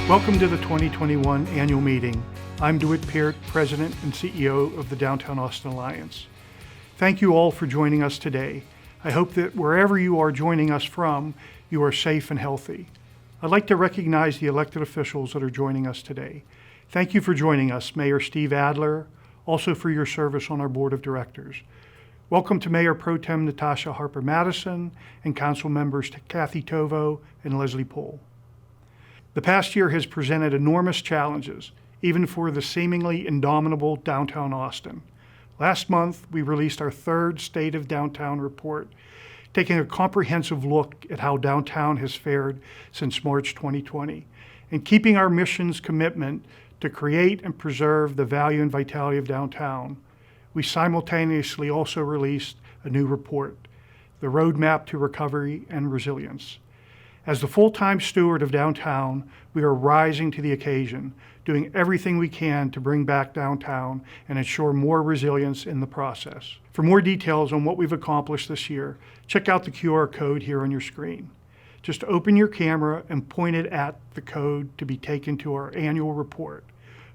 Welcome to the 2021 annual meeting. I'm DeWitt Peart, President and CEO of the Downtown Austin Alliance. Thank you all for joining us today. I hope that wherever you are joining us from, you are safe and healthy. I'd like to recognize the elected officials that are joining us today. Thank you for joining us, Mayor Steve Adler, also for your service on our board of directors. Welcome to Mayor Pro Tem Natasha Harper Madison and Council members Kathy Tovo and Leslie Poole. The past year has presented enormous challenges, even for the seemingly indomitable downtown Austin. Last month, we released our third State of Downtown report, taking a comprehensive look at how downtown has fared since March 2020, and keeping our mission's commitment to create and preserve the value and vitality of downtown. We simultaneously also released a new report, the Roadmap to Recovery and Resilience. As the full-time steward of downtown, we are rising to the occasion, doing everything we can to bring back downtown and ensure more resilience in the process. For more details on what we've accomplished this year, check out the QR code here on your screen. Just open your camera and point it at the code to be taken to our annual report.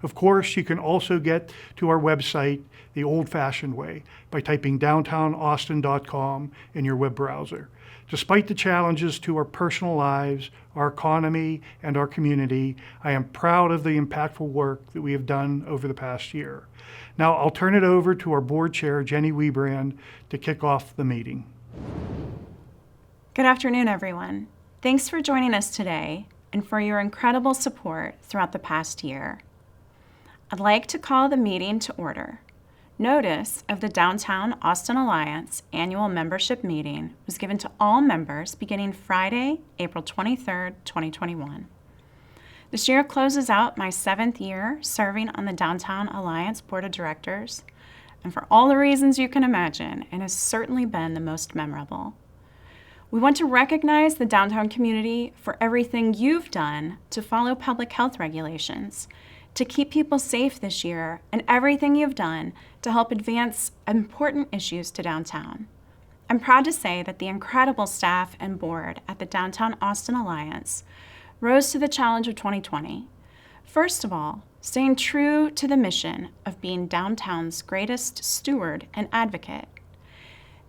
Of course, you can also get to our website the old-fashioned way by typing downtownaustin.com in your web browser. Despite the challenges to our personal lives, our economy, and our community, I am proud of the impactful work that we have done over the past year. Now, I'll turn it over to our board chair, Jenny Wiebrand, to kick off the meeting. Good afternoon, everyone. Thanks for joining us today and for your incredible support throughout the past year. I'd like to call the meeting to order. Notice of the Downtown Austin Alliance annual membership meeting was given to all members beginning Friday, April 23rd, 2021. This year closes out my 7th year serving on the Downtown Alliance Board of Directors, and for all the reasons you can imagine, it has certainly been the most memorable. We want to recognize the downtown community for everything you've done to follow public health regulations, to keep people safe this year, and everything you've done to help advance important issues to downtown. I'm proud to say that the incredible staff and board at the Downtown Austin Alliance rose to the challenge of 2020. First of all, staying true to the mission of being downtown's greatest steward and advocate.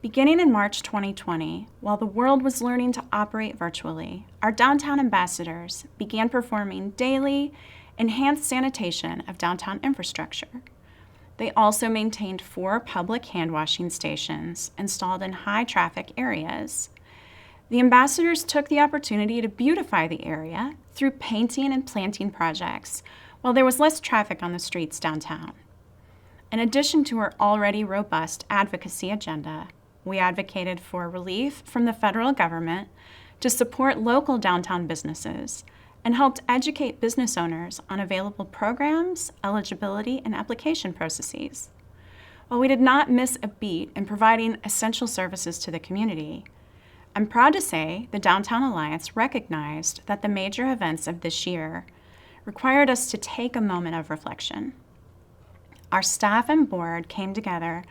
Beginning in March 2020, while the world was learning to operate virtually, our downtown ambassadors began performing daily enhanced sanitation of downtown infrastructure. They also maintained 4 public hand washing stations installed in high traffic areas. The ambassadors took the opportunity to beautify the area through painting and planting projects while there was less traffic on the streets downtown. In addition to our already robust advocacy agenda, we advocated for relief from the federal government to support local downtown businesses and helped educate business owners on available programs, eligibility, and application processes. While we did not miss a beat in providing essential services to the community, I'm proud to say the Downtown Alliance recognized that the major events of this year required us to take a moment of reflection. Our staff and board came together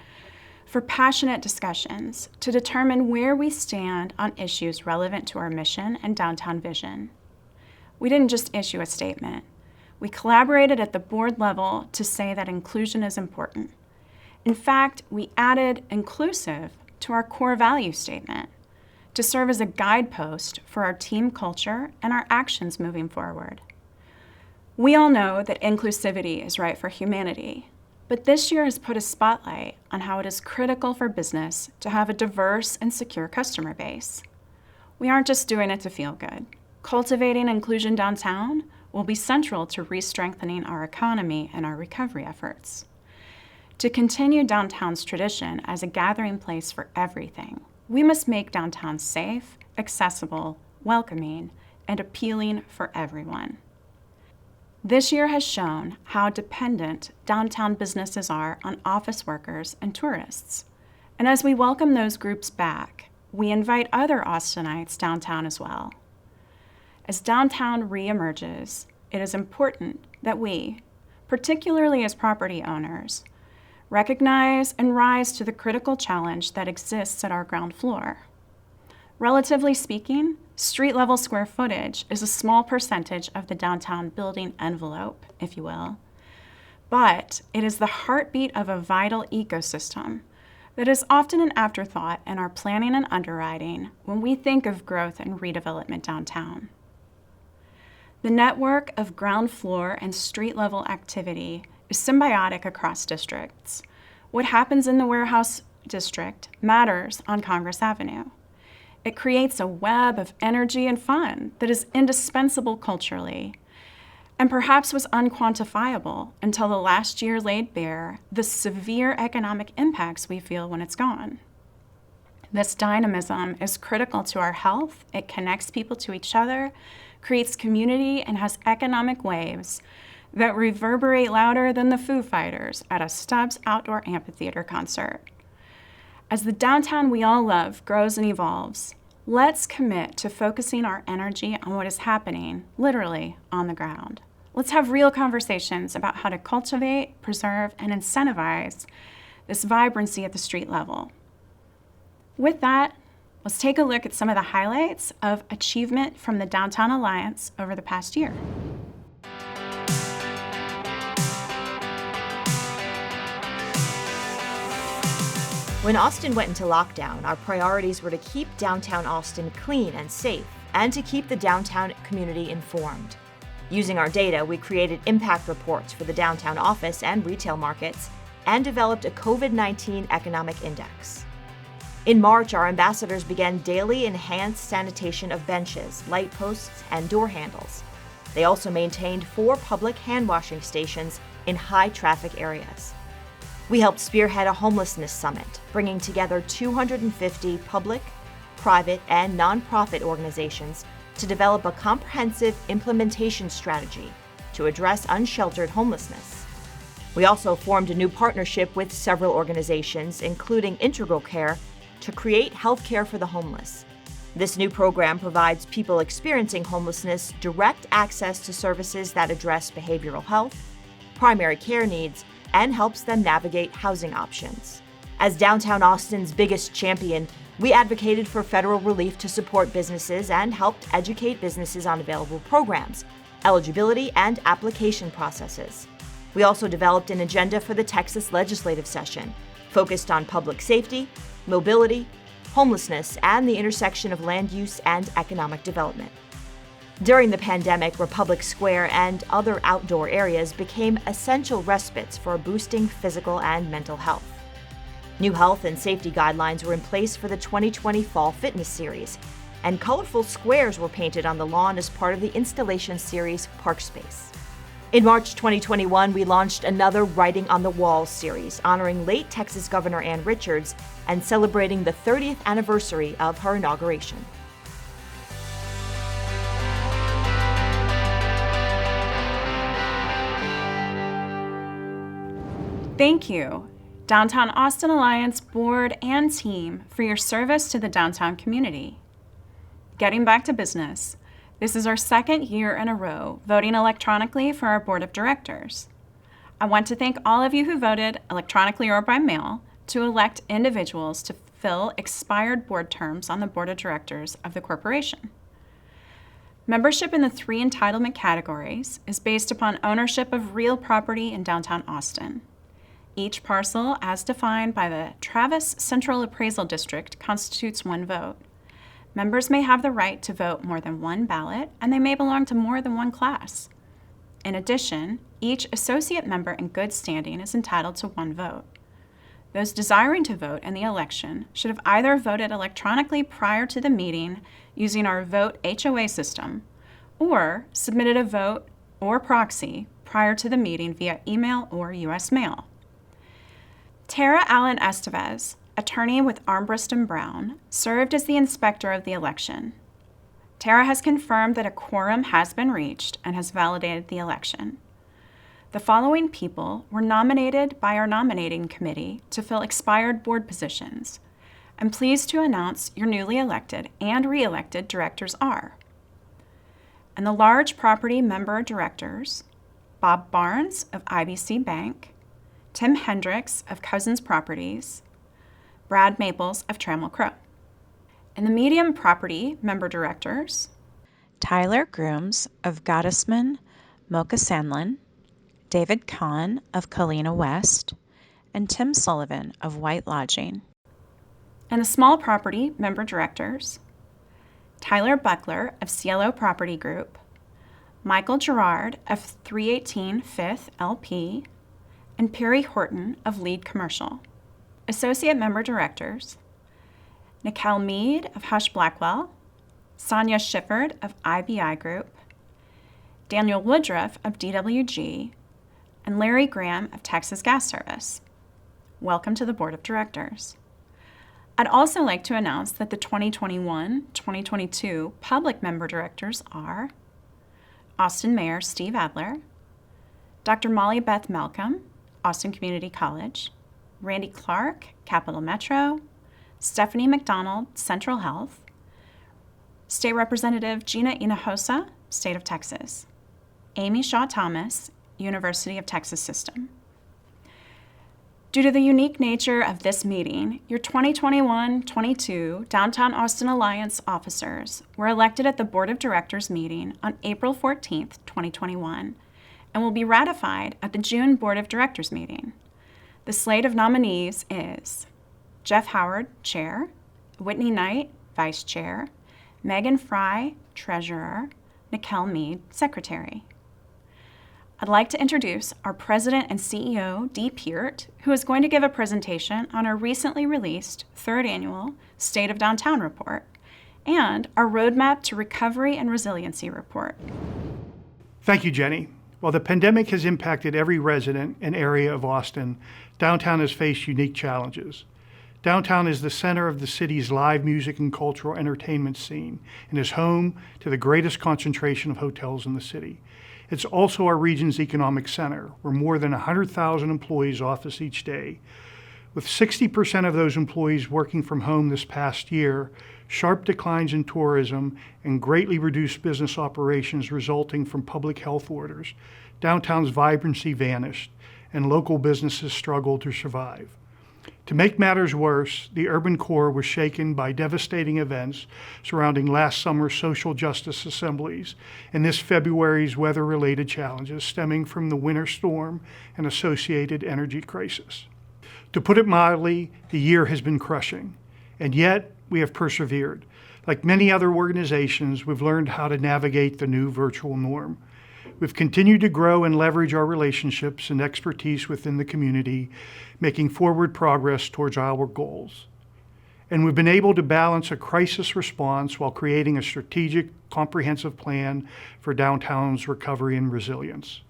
for passionate discussions to determine where we stand on issues relevant to our mission and downtown vision. We didn't just issue a statement. We collaborated at the board level to say that inclusion is important. In fact, we added inclusive to our core value statement to serve as a guidepost for our team culture and our actions moving forward. We all know that inclusivity is right for humanity, but this year has put a spotlight on how it is critical for business to have a diverse and secure customer base. We aren't just doing it to feel good. Cultivating inclusion downtown will be central to re-strengthening our economy and our recovery efforts. To continue downtown's tradition as a gathering place for everything, we must make downtown safe, accessible, welcoming, and appealing for everyone. This year has shown how dependent downtown businesses are on office workers and tourists. And as we welcome those groups back, we invite other Austinites downtown as well. As downtown reemerges, it is important that we, particularly as property owners, recognize and rise to the critical challenge that exists at our ground floor. Relatively speaking, street-level square footage is a small percentage of the downtown building envelope, if you will, but it is the heartbeat of a vital ecosystem that is often an afterthought in our planning and underwriting when we think of growth and redevelopment downtown. The network of ground floor and street-level activity is symbiotic across districts. What happens in the warehouse district matters on Congress Avenue. It creates a web of energy and fun that is indispensable culturally, and perhaps was unquantifiable until the last year laid bare the severe economic impacts we feel when it's gone. This dynamism is critical to our health. It connects people to each other, creates community, and has economic waves that reverberate louder than the Foo Fighters at a Stubbs outdoor amphitheater concert. As the downtown we all love grows and evolves, let's commit to focusing our energy on what is happening, literally, on the ground. Let's have real conversations about how to cultivate, preserve, and incentivize this vibrancy at the street level. With that, let's take a look at some of the highlights of achievement from the Downtown Alliance over the past year. When Austin went into lockdown, our priorities were to keep downtown Austin clean and safe, and to keep the downtown community informed. Using our data, we created impact reports for the downtown office and retail markets, and developed a COVID-19 economic index. In March, our ambassadors began daily enhanced sanitation of benches, light posts, and door handles. They also maintained 4 public hand-washing stations in high-traffic areas. We helped spearhead a homelessness summit, bringing together 250 public, private, and nonprofit organizations to develop a comprehensive implementation strategy to address unsheltered homelessness. We also formed a new partnership with several organizations, including Integral Care, to create healthcare for the homeless. This new program provides people experiencing homelessness direct access to services that address behavioral health, primary care needs, and helps them navigate housing options. As downtown Austin's biggest champion, we advocated for federal relief to support businesses and helped educate businesses on available programs, eligibility, and application processes. We also developed an agenda for the Texas legislative session, focused on public safety, mobility, homelessness, and the intersection of land use and economic development. During the pandemic, Republic Square and other outdoor areas became essential respites for boosting physical and mental health. New health and safety guidelines were in place for the 2020 Fall Fitness Series, and colorful squares were painted on the lawn as part of the installation series Park Space. In March 2021, we launched another Writing on the Walls series, honoring late Texas Governor Ann Richards and celebrating the 30th anniversary of her inauguration. Thank you, Downtown Austin Alliance Board and team, for your service to the downtown community. Getting back to business, this is our second year in a row voting electronically for our board of directors. I want to thank all of you who voted electronically or by mail to elect individuals to fill expired board terms on the board of directors of the corporation. Membership in the 3 entitlement categories is based upon ownership of real property in downtown Austin. Each parcel, as defined by the Travis Central Appraisal District, constitutes 1 vote. Members may have the right to vote more than 1 ballot, and they may belong to more than 1 class. In addition, each associate member in good standing is entitled to 1 vote. Those desiring to vote in the election should have either voted electronically prior to the meeting using our Vote HOA system, or submitted a vote or proxy prior to the meeting via email or U.S. mail. Tara Allen Estevez, attorney with Armbrust & Brown, served as the inspector of the election. Tara has confirmed that a quorum has been reached and has validated the election. The following people were nominated by our nominating committee to fill expired board positions. I'm pleased to announce your newly elected and re-elected directors are: and the large property member directors, Bob Barnes of IBC Bank, Tim Hendricks of Cousins Properties, Brad Maples of Trammell Crow. And the medium property member directors, Tyler Grooms of Gottesman, Mocha Sandlin, David Kahn of Kalina West, and Tim Sullivan of White Lodging. and the small property member directors, Tyler Buckler of Cielo Property Group, Michael Gerard of 318 5th LP, and Perry Horton of Lead Commercial. Associate member directors, Nicole Mead of Hush Blackwell, Sonia Shifford of IBI Group, Daniel Woodruff of DWG, and Larry Graham of Texas Gas Service. Welcome to the Board of Directors. I'd also like to announce that the 2021-2022 public member directors are Austin Mayor Steve Adler, Dr. Molly Beth Malcolm, Austin Community College, Randy Clark, Capital Metro, Stephanie McDonald, Central Health, State Representative Gina Hinojosa, State of Texas, Amy Shaw Thomas, University of Texas System. Due to the unique nature of this meeting, your 2021-22 Downtown Austin Alliance officers were elected at the Board of Directors meeting on April 14th, 2021, and will be ratified at the June Board of Directors meeting. The slate of nominees is Jeff Howard, Chair, Whitney Knight, Vice Chair, Megan Fry, Treasurer, Nicole Mead, Secretary. I'd like to introduce our President and CEO, Dee Peart, who is going to give a presentation on our recently released third annual State of Downtown report and our Roadmap to Recovery and Resiliency report. Thank you, Jenny. While the pandemic has impacted every resident and area of Austin, downtown has faced unique challenges. Downtown is the center of the city's live music and cultural entertainment scene and is home to the greatest concentration of hotels in the city. It's also our region's economic center, where more than 100,000 employees office each day. With 60% of those employees working from home this past year, sharp declines in tourism, and greatly reduced business operations resulting from public health orders, downtown's vibrancy vanished, and local businesses struggled to survive. To make matters worse, the urban core was shaken by devastating events surrounding last summer's social justice assemblies and this February's weather-related challenges stemming from the winter storm and associated energy crisis. To put it mildly, the year has been crushing, and yet we have persevered. Like many other organizations, we've learned how to navigate the new virtual norm. We've continued to grow and leverage our relationships and expertise within the community, making forward progress towards our goals. And we've been able to balance a crisis response while creating a strategic, comprehensive plan for downtown's recovery and resilience.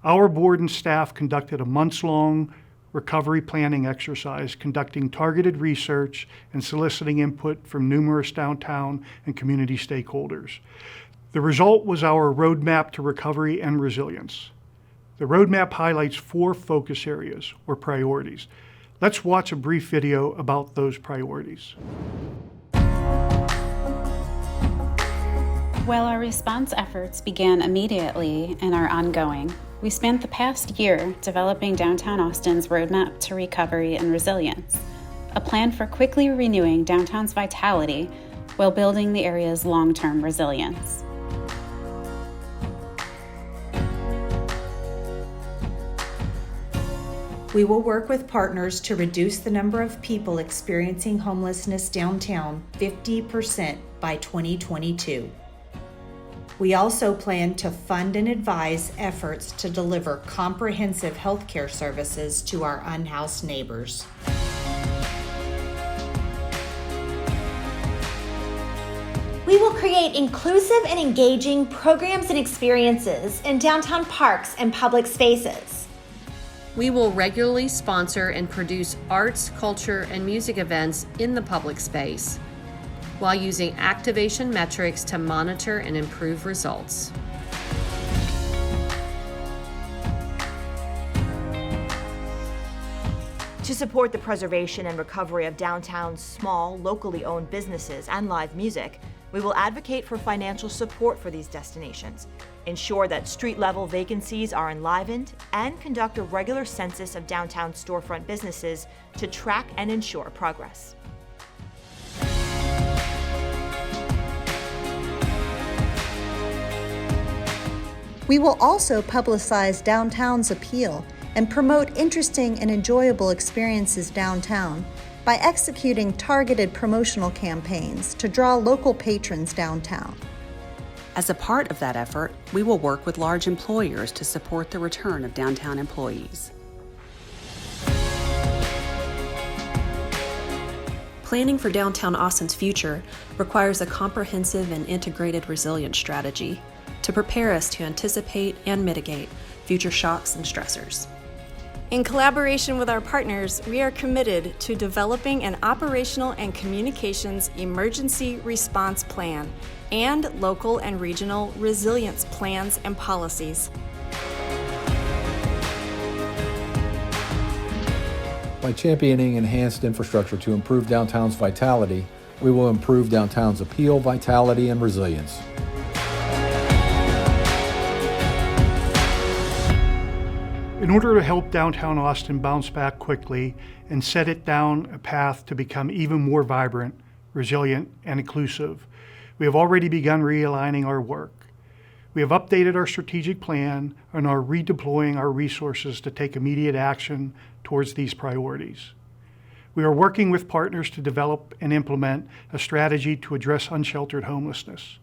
Our board and staff conducted a months-long recovery planning exercise, conducting targeted research and soliciting input from numerous downtown and community stakeholders. The result was our Roadmap to Recovery and Resilience. The roadmap highlights 4 focus areas or priorities. Let's watch a brief video about those priorities. While our response efforts began immediately and are ongoing, we spent the past year developing Downtown Austin's Roadmap to Recovery and Resilience, a plan for quickly renewing downtown's vitality while building the area's long-term resilience. We will work with partners to reduce the number of people experiencing homelessness downtown 50% by 2022. We also plan to fund and advise efforts to deliver comprehensive healthcare services to our unhoused neighbors. We will create inclusive and engaging programs and experiences in downtown parks and public spaces. We will regularly sponsor and produce arts, culture, and music events in the public space, while using activation metrics to monitor and improve results. To support the preservation and recovery of downtown's small, locally owned businesses and live music, we will advocate for financial support for these destinations, ensure that street-level vacancies are enlivened, and conduct a regular census of downtown storefront businesses to track and ensure progress. We will also publicize downtown's appeal and promote interesting and enjoyable experiences downtown by executing targeted promotional campaigns to draw local patrons downtown. As a part of that effort, we will work with large employers to support the return of downtown employees. Planning for downtown Austin's future requires a comprehensive and integrated resilience strategy to prepare us to anticipate and mitigate future shocks and stressors. In collaboration with our partners, we are committed to developing an operational and communications emergency response plan and local and regional resilience plans and policies. By championing enhanced infrastructure to improve downtown's vitality, we will improve downtown's appeal, vitality, and resilience. In order to help downtown Austin bounce back quickly and set it down a path to become even more vibrant, resilient, and inclusive, we have already begun realigning our work. We have updated our strategic plan and are redeploying our resources to take immediate action towards these priorities. We are working with partners to develop and implement a strategy to address unsheltered homelessness,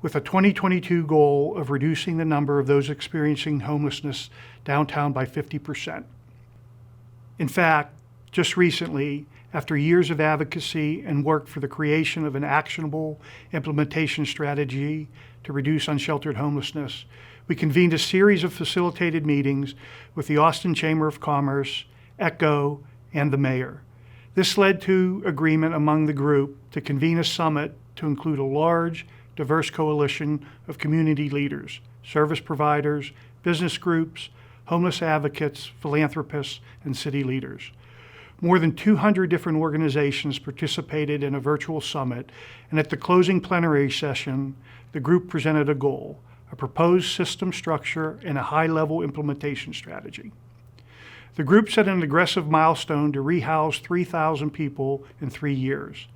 with a 2022 goal of reducing the number of those experiencing homelessness downtown by 50%. In fact, just recently, after years of advocacy and work for the creation of an actionable implementation strategy to reduce unsheltered homelessness, we convened a series of facilitated meetings with the Austin Chamber of Commerce, ECHO, and the mayor. This led to agreement among the group to convene a summit to include a large, diverse coalition of community leaders, service providers, business groups, homeless advocates, philanthropists, and city leaders. More than 200 different organizations participated in a virtual summit, and at the closing plenary session, the group presented a goal, a proposed system structure, and a high-level implementation strategy. The group set an aggressive milestone to rehouse 3,000 people in 3 years.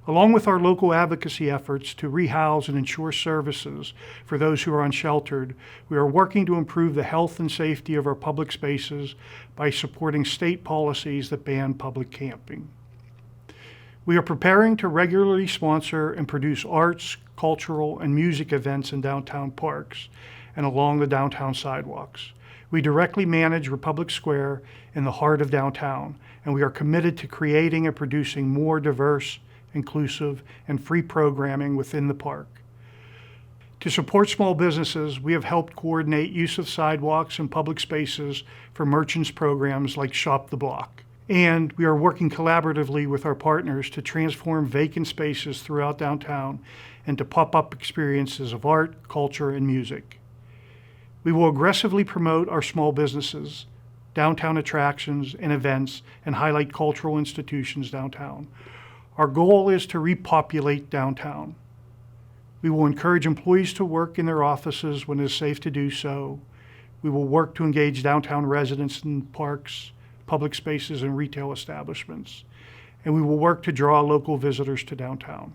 Along with our local advocacy efforts to rehouse and ensure services for those who are unsheltered, we are working to improve the health and safety of our public spaces by supporting state policies that ban public camping. We are preparing to regularly sponsor and produce arts, cultural, and music events in downtown parks and along the downtown sidewalks. We directly manage Republic Square in the heart of downtown, and we are committed to creating and producing more diverse, inclusive, and free programming within the park. To support small businesses, we have helped coordinate use of sidewalks and public spaces for merchants programs like Shop the Block. And we are working collaboratively with our partners to transform vacant spaces throughout downtown into pop-up experiences of art, culture, and music. We will aggressively promote our small businesses, downtown attractions and events, and highlight cultural institutions downtown. Our goal is to repopulate downtown. We will encourage employees to work in their offices when it is safe to do so. We will work to engage downtown residents in parks, public spaces, and retail establishments. And we will work to draw local visitors to downtown.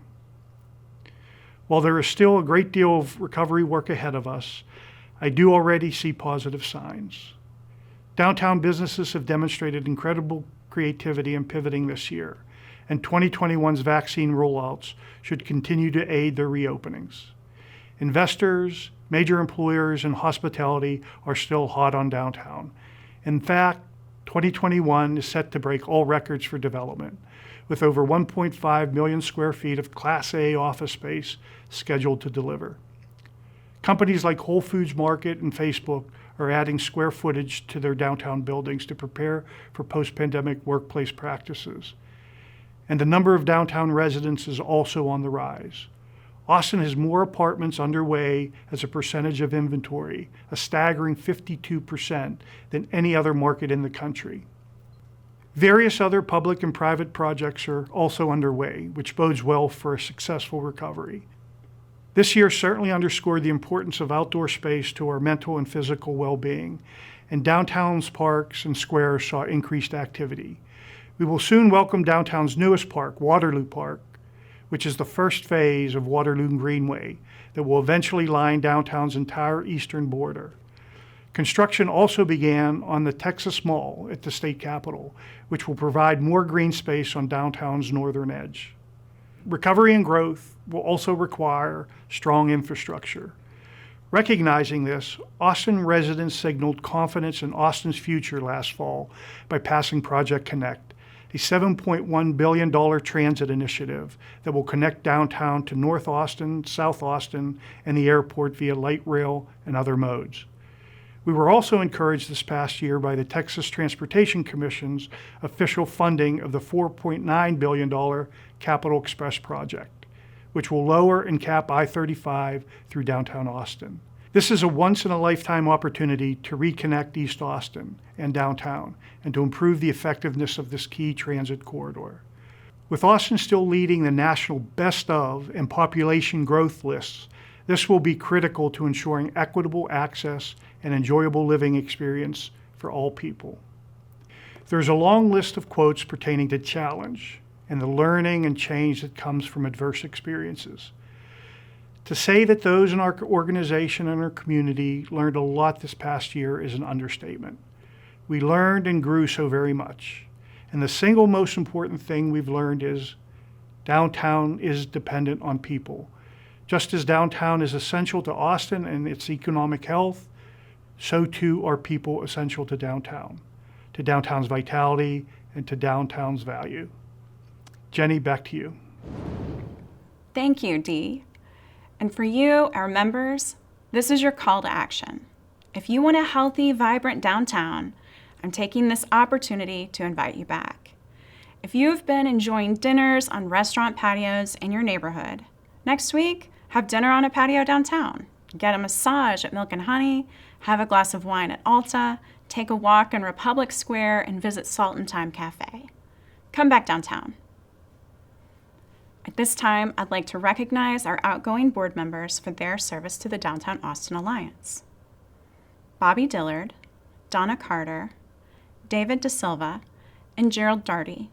While there is still a great deal of recovery work ahead of us, I do already see positive signs. Downtown businesses have demonstrated incredible creativity in pivoting this year, and 2021's vaccine rollouts should continue to aid their reopenings. Investors, major employers, and hospitality are still hot on downtown. In fact, 2021 is set to break all records for development, with over 1.5 million square feet of Class A office space scheduled to deliver. Companies like Whole Foods Market and Facebook are adding square footage to their downtown buildings to prepare for post-pandemic workplace practices. And the number of downtown residents is also on the rise. Austin has more apartments underway as a percentage of inventory, a staggering 52%, than any other market in the country. Various other public and private projects are also underway, which bodes well for a successful recovery. This year certainly underscored the importance of outdoor space to our mental and physical well-being, and downtown's parks and squares saw increased activity. We will soon welcome downtown's newest park, Waterloo Park, which is the first phase of Waterloo Greenway that will eventually line downtown's entire eastern border. Construction also began on the Texas Mall at the state capitol, which will provide more green space on downtown's northern edge. Recovery and growth will also require strong infrastructure. Recognizing this, Austin residents signaled confidence in Austin's future last fall by passing Project Connect, a $7.1 billion transit initiative that will connect downtown to North Austin, South Austin, and the airport via light rail and other modes. We were also encouraged this past year by the Texas Transportation Commission's official funding of the $4.9 billion Capital Express project, which will lower and cap I-35 through downtown Austin. This is a once-in-a-lifetime opportunity to reconnect East Austin and downtown and to improve the effectiveness of this key transit corridor. With Austin still leading the national best of and population growth lists, this will be critical to ensuring equitable access and enjoyable living experience for all people. There's a long list of quotes pertaining to challenge and the learning and change that comes from adverse experiences. To say that those in our organization and our community learned a lot this past year is an understatement. We learned and grew so very much. And the single most important thing we've learned is downtown is dependent on people. Just as downtown is essential to Austin and its economic health, so too are people essential to downtown's vitality, and to downtown's value. Jenny, back to you. Thank you, Dee. And for you, our members, this is your call to action. If you want a healthy, vibrant downtown, I'm taking this opportunity to invite you back. If you've been enjoying dinners on restaurant patios in your neighborhood, next week, have dinner on a patio downtown. Get a massage at Milk and Honey, have a glass of wine at Alta, take a walk in Republic Square, and visit Salt and Thyme Cafe. Come back downtown. At this time, I'd like to recognize our outgoing board members for their service to the Downtown Austin Alliance. Bobby Dillard, Donna Carter, David DeSilva, and Gerald Darty.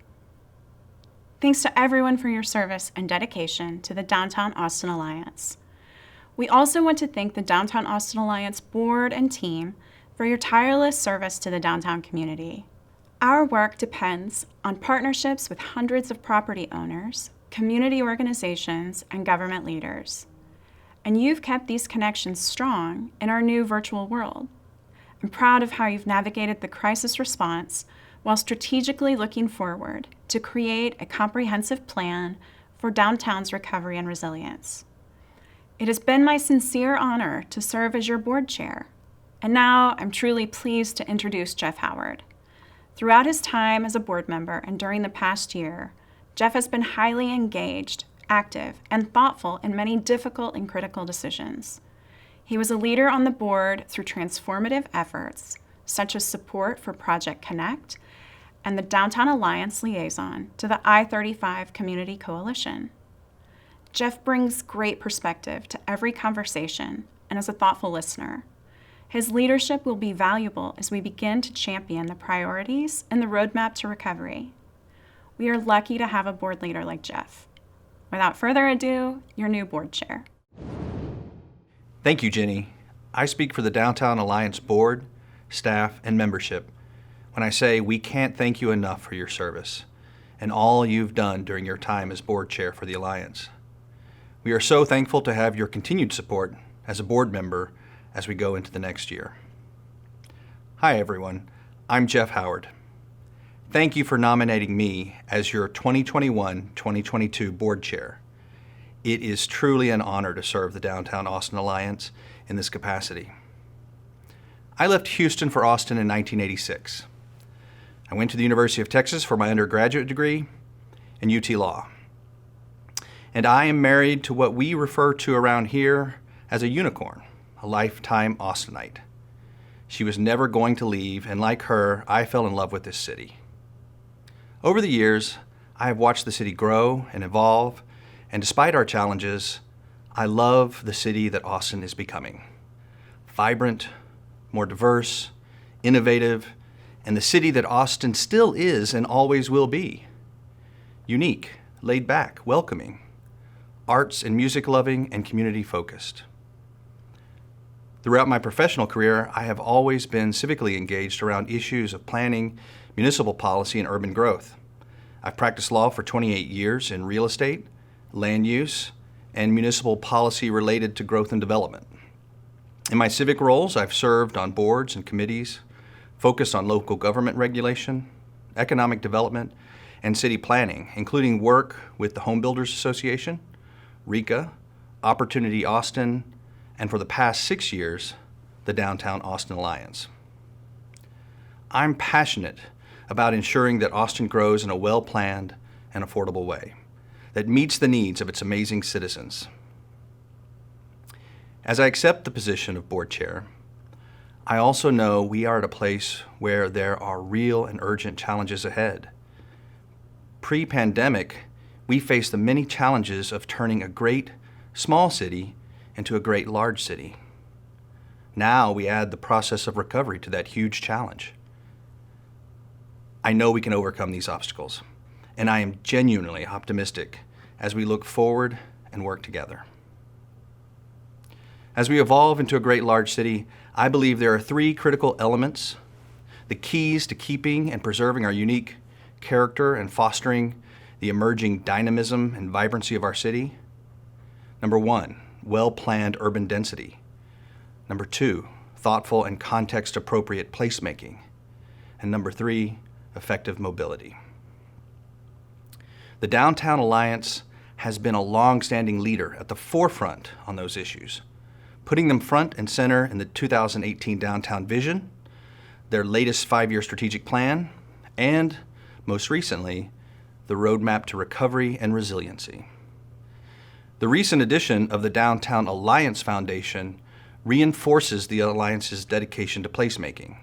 Thanks to everyone for your service and dedication to the Downtown Austin Alliance. We also want to thank the Downtown Austin Alliance board and team for your tireless service to the downtown community. Our work depends on partnerships with hundreds of property owners, community organizations, and government leaders. And you've kept these connections strong in our new virtual world. I'm proud of how you've navigated the crisis response while strategically looking forward to create a comprehensive plan for downtown's recovery and resilience. It has been my sincere honor to serve as your board chair, and now I'm truly pleased to introduce Jeff Howard. Throughout his time as a board member and during the past year, Jeff has been highly engaged, active, and thoughtful in many difficult and critical decisions. He was a leader on the board through transformative efforts, such as support for Project Connect and the Downtown Alliance liaison to the I-35 Community Coalition. Jeff brings great perspective to every conversation and is a thoughtful listener. His leadership will be valuable as we begin to champion the priorities and the roadmap to recovery. We are lucky to have a board leader like Jeff. Without further ado, your new board chair. Thank you, Jenny. I speak for the Downtown Alliance board, staff, and membership when I say we can't thank you enough for your service and all you've done during your time as board chair for the Alliance. We are so thankful to have your continued support as a board member as we go into the next year. Hi, everyone. I'm Jeff Howard. Thank you for nominating me as your 2021-2022 board chair. It is truly an honor to serve the Downtown Austin Alliance in this capacity. I left Houston for Austin in 1986. I went to the University of Texas for my undergraduate degree and UT Law. And I am married to what we refer to around here as a unicorn, a lifetime Austinite. She was never going to leave, and like her, I fell in love with this city. Over the years, I have watched the city grow and evolve, and despite our challenges, I love the city that Austin is becoming. Vibrant, more diverse, innovative, and the city that Austin still is and always will be. Unique, laid back, welcoming, arts and music loving, and community focused. Throughout my professional career, I have always been civically engaged around issues of planning, municipal policy, and urban growth. I've practiced law for 28 years in real estate, land use, and municipal policy related to growth and development. In my civic roles, I've served on boards and committees focused on local government regulation, economic development, and city planning, including work with the Home Builders Association, RECA, Opportunity Austin, and for the past 6 years, the Downtown Austin Alliance. I'm passionate about ensuring that Austin grows in a well-planned and affordable way that meets the needs of its amazing citizens. As I accept the position of board chair, I also know we are at a place where there are real and urgent challenges ahead. Pre-pandemic, we faced the many challenges of turning a great small city into a great large city. Now we add the process of recovery to that huge challenge. I know we can overcome these obstacles, and I am genuinely optimistic as we look forward and work together. As we evolve into a great large city, I believe there are 3 critical elements, the keys to keeping and preserving our unique character and fostering the emerging dynamism and vibrancy of our city. Number 1, well-planned urban density. Number 2, thoughtful and context-appropriate placemaking. And number 3, effective mobility. The Downtown Alliance has been a long-standing leader at the forefront on those issues, putting them front and center in the 2018 Downtown Vision, their latest 5-year strategic plan, and, most recently, the Roadmap to Recovery and Resiliency. The recent addition of the Downtown Alliance Foundation reinforces the Alliance's dedication to placemaking.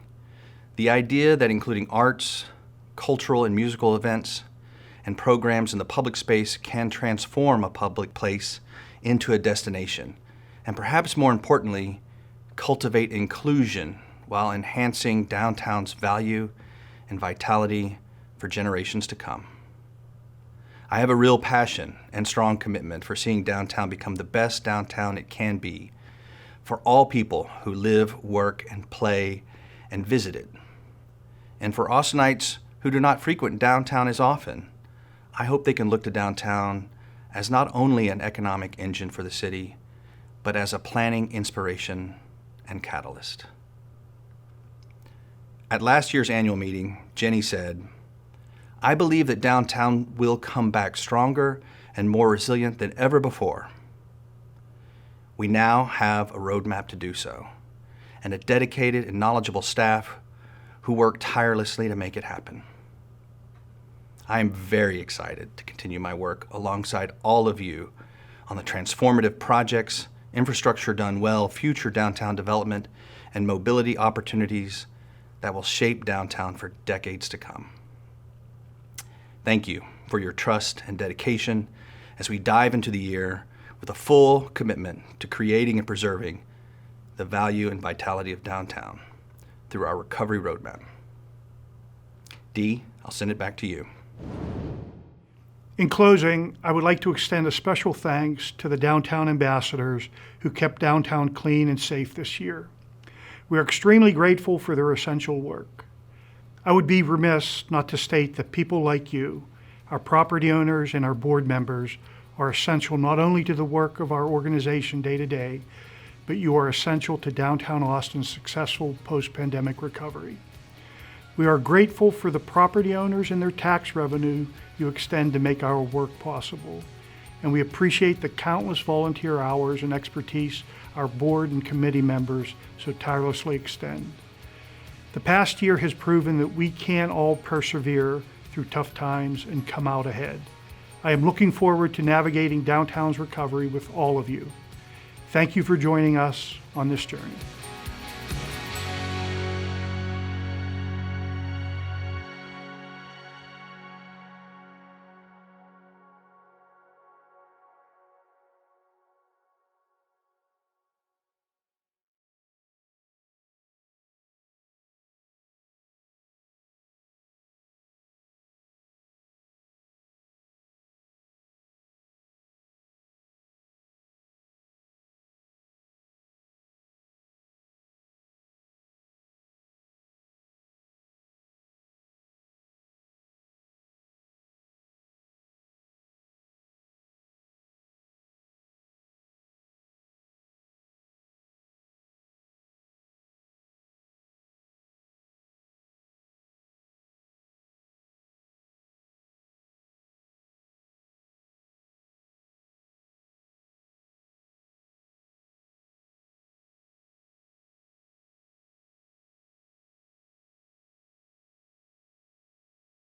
The idea that including arts, cultural and musical events, and programs in the public space can transform a public place into a destination, and perhaps more importantly, cultivate inclusion while enhancing downtown's value and vitality for generations to come. I have a real passion and strong commitment for seeing downtown become the best downtown it can be for all people who live, work, and play and visit it. And for Austinites who do not frequent downtown as often, I hope they can look to downtown as not only an economic engine for the city, but as a planning inspiration and catalyst. At last year's annual meeting, Jenny said, "I believe that downtown will come back stronger and more resilient than ever before." We now have a roadmap to do so, and a dedicated and knowledgeable staff who work tirelessly to make it happen. I am very excited to continue my work alongside all of you on the transformative projects, infrastructure done well, future downtown development, and mobility opportunities that will shape downtown for decades to come. Thank you for your trust and dedication as we dive into the year with a full commitment to creating and preserving the value and vitality of downtown through our recovery roadmap. Dee, I'll send it back to you. In closing, I would like to extend a special thanks to the downtown ambassadors who kept downtown clean and safe this year. We are extremely grateful for their essential work. I would be remiss not to state that people like you, our property owners and our board members, are essential not only to the work of our organization day to day, but you are essential to downtown Austin's successful post-pandemic recovery. We are grateful for the property owners and their tax revenue you extend to make our work possible, and we appreciate the countless volunteer hours and expertise our board and committee members so tirelessly extend. The past year has proven that we can all persevere through tough times and come out ahead. I am looking forward to navigating downtown's recovery with all of you. Thank you for joining us on this journey.